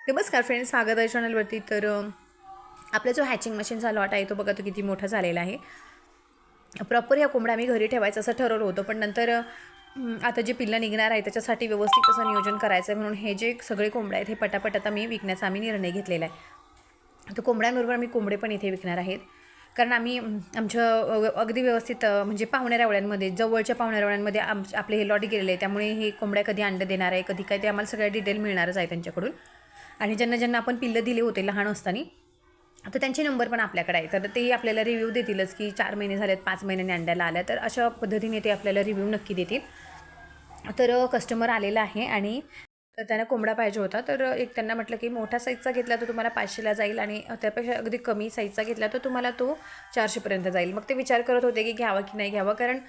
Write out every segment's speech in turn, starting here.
नमस्कार फ्रेंड्स, स्वागत आहे चॅनलवरती. तर आपला जो हॅचिंग मशीनचा लॉट आहे तो बघा तो किती मोठा झालेला आहे. प्रॉपर या कोंबड्या आम्ही घरी ठेवायचं असं ठरवलं होतं, पण नंतर आता जे पिल्लं निघणार आहे त्याच्यासाठी व्यवस्थित असं नियोजन करायचं आहे, म्हणून हे जे सगळे कोंबड्या आहेत हे पटापट आता मी विकण्याचा आम्ही निर्णय घेतलेला आहे. तर कोंबड्यांबरोबर आम्ही कोंबडे पण इथे विकणार आहेत, कारण आम्ही आमच्या अगदी व्यवस्थित म्हणजे पाहुण्यारावळ्यांमध्ये जवळच्या पाहुण्यारावळ्यांमध्ये आपले हे लॉट गेलेले आहे. त्यामुळे हे कोंबड्या कधी अंडे देणार आहे, कधी काय, ते आम्हाला सगळ्या डिटेल मिळणारच आहे त्यांच्याकडून. आणि ज्यांना ज्यांना आपण पिल्लं दिले होते लहान असताना, तर त्यांचे नंबर पण आपल्याकडे आहे. तर ते आपल्याला रिव्ह्यू देतीलच की 4 महिने झालेत, 5 महिन्यांनी अंड्याला आल्या, तर अशा पद्धतीने ते आपल्याला रिव्ह्यू नक्की देतील. तर कस्टमर आलेला आहे आणि त्यांना कोंबडा पाहिजे होता. तर एक त्यांना म्हटलं की मोठा साईजचा घेतला तर तुम्हाला 500ला जाईल, आणि त्यापेक्षा अगदी कमी साईजचा घेतला तर तुम्हाला तो 400पर्यंत जाईल. मग ते विचार करत होते की घ्यावा की नाही घ्यावा, कारण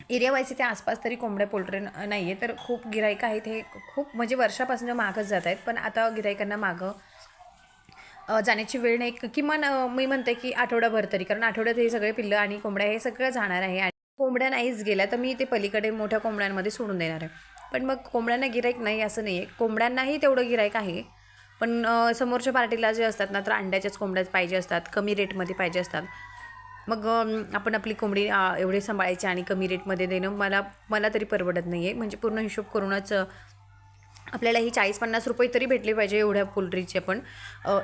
एरिया वाईज इथे आसपास तरी कोंबड्या पोल्ट्री नाही आहे. तर खूप गिराईक आहेत, हे खूप म्हणजे वर्षापासून मागच जात आहेत. पण आता गिराईकांना मागं जाण्याची वेळ नाही, किमान मी म्हणते की आठवडाभर तरी, कारण आठवड्यात हे सगळे पिल्लं आणि कोंबड्या हे सगळं जाणार आहे. आणि कोंबड्या नाहीच गेल्या तर मी ते पलीकडे मोठ्या कोंबड्यांमध्ये सोडून देणार आहे. पण मग कोंबड्यांना गिराईक नाही असं नाही आहे, कोंबड्यांनाही तेवढं गिराईक आहे. पण समोरच्या पार्टीला जे असतात ना, तर अंड्याच्याच कोंबड्याच पाहिजे असतात, कमी रेटमध्ये पाहिजे असतात. मग आपण आपली कोंबडी एवढे सांभाळायची आणि कमी रेटमध्ये देणं मला तरी परवडत नाही आहे. म्हणजे पूर्ण हिशोब करूनच आपल्याला ही 40-50 रुपये तरी भेटले पाहिजे एवढ्या पोल्ट्रीचे. आपण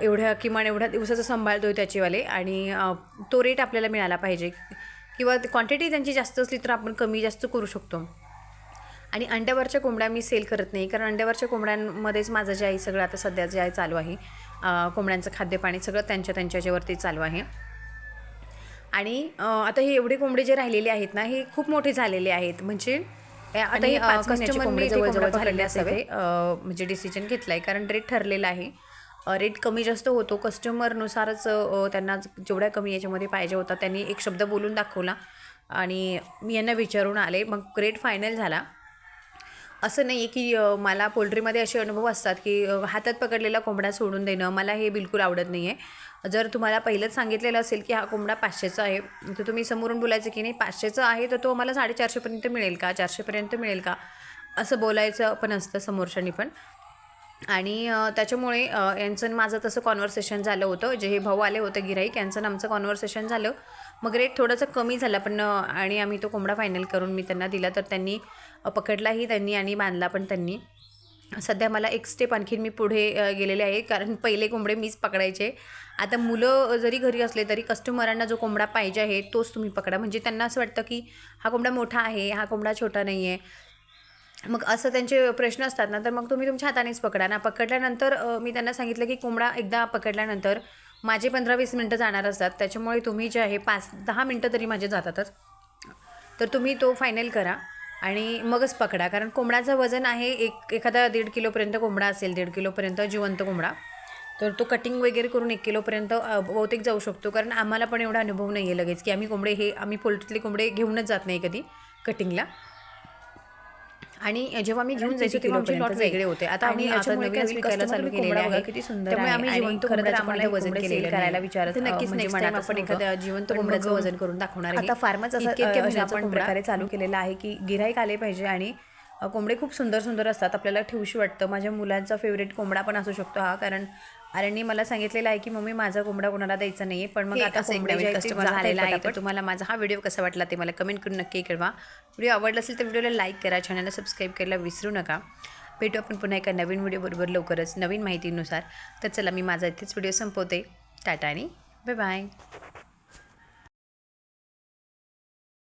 एवढ्या किमान एवढ्या दिवसाचं सांभाळतो आहे त्याचेवाले, आणि तो रेट आपल्याला मिळाला पाहिजे. किंवा क्वांटिटी त्यांची जास्त असली तर आपण कमी जास्त करू शकतो. आणि अंड्यावरच्या कोंबड्या मी सेल करत नाही, कारण अंड्यावरच्या कोंबड्यांमध्येच माझं जे आहे सगळं आता सध्या जे आहे चालू आहे. कोंबड्यांचं खाद्यपाणी सगळं त्यांच्यावरती चालू आहे. आणि आता हे एवढे कोंबडे जे राहिलेले आहेत ना, हे खूप मोठे झालेले आहेत. म्हणजे आता हे कस्टमरने जवळजवळ भरले असावे, म्हणजे डिसिजन घेतला आहे, कारण रेट ठरलेला आहे. रेट कमी जास्त होतो कस्टमरनुसारच. त्यांना जेवढ्या कमी याच्यामध्ये पाहिजे होता त्यांनी एक शब्द बोलून दाखवला आणि मी यांना विचारून आले, मग रेट फायनल झाला. असं नाही आहे की मला पोल्ट्रीमध्ये असे अनुभव असतात की हातात पकडलेला कोंबडा सोडून देणं, मला हे बिलकुल आवडत नाही आहे. जर तुम्हाला पहिलंच सांगितलेलं असेल की हा कोंबडा 500चा आहे, तर तुम्ही समोरून बोलायचं की नाही 500चा आहे तर तो मला 450पर्यंत मिळेल का, 400पर्यंत मिळेल का, असं बोलायचं पण असतं समोरच्यानी पण. आणि त्याच्यामुळे यांचं माझं तसं कॉन्व्हर्सेशन झालं होतं. जे हे भाऊ आले होते गिराईक, यांचं आमचं कॉन्व्हर्सेशन झालं. मग रेट थोडंसं कमी झाला, पण आणि आम्ही तो कोंबडा फायनल करून मी त्यांना दिला. तर त्यांनी पकडलाही त्यांनी आणि बांधला पण त्यांनी. सध्या मला एक स्टेप आणखीन मी पुढे गेलेले आहे, कारण पहिले कोंबडे मीच पकडायचे. आता मुलं जरी घरी असले तरी कस्टमरांना जो कोंबडा पाहिजे आहे तोच तुम्ही पकडा. म्हणजे त्यांना असं वाटतं की हा कोंबडा मोठा आहे, हा कोंबडा छोटा नाही आहे. मग असं त्यांचे प्रश्न असतात ना, तर मग तुम्ही तुमच्या हातानेच पकडा ना. पकडल्यानंतर मी त्यांना सांगितलं की कोंबडा एकदा पकडल्यानंतर माझे 15-20 मिनटं जाणार असतात. त्याच्यामुळे तुम्ही जे आहे 5-10 मिनटं तरी माझे जातातच. तर तुम्ही तो फायनल करा आणि मगच पकडा. कारण कोंबड्याचं वजन आहे एखादा 1.5 किलोपर्यंत कोंबडा असेल, 1.5 किलोपर्यंत जिवंत कोंबडा. तर तो कटिंग वगैरे करून 1 किलोपर्यंत बहुतेक जाऊ शकतो. कारण आम्हाला पण एवढा अनुभव नाही आहे लगेच की आम्ही पोल्ट्रीतले कोंबडे घेऊनच जात नाही कधी कटिंगला. आणि जेव्हा मी घेऊन जायचे तेव्हा आमचे लॉट वेगळे होते. आता आम्ही नवीनच विकायला चालू केलेले आहे. किती सुंदर आहे. आम्ही जिवंत कोंबड्याचं आम्हाला वजन केलेलं करायला विचारत नक्कीच नेक्स्ट टाइम आपण एखाद्या जिवंत कोंबड्याचं वजन करून दाखवणार आहे. आता फार्मच असं आपण प्रकारे चालू केलेला आहे की गिराईक आले पाहिजे. आणि कोंबडे खूप सुंदर सुंदर असतात, आपल्याला ठेवूशी वाटतं. माझ्या मुलांचा फेवरेट कोंबडा पण असू शकतो हा, कारण आर्यनने मला सांगितलेलं आहे की मम्मी माझा कोंबडा कोणाला द्यायचा नाही आहे. पण मग आता कस्टमर झालेला आहे. तर तुम्हाला माझा हा व्हिडिओ कसा वाटला ते मला कमेंट करून नक्की कळवा. व्हिडिओ आवडला असेल तर व्हिडिओला लाईक करा, चॅनलला सबस्क्राईब करायला विसरू नका. भेटू आपण पुन्हा एका नवीन व्हिडिओबरोबर लवकरच नवीन माहितीनुसार. तर चला, मी माझा इथेच व्हिडिओ संपवते. टाटा आणि बाय बाय.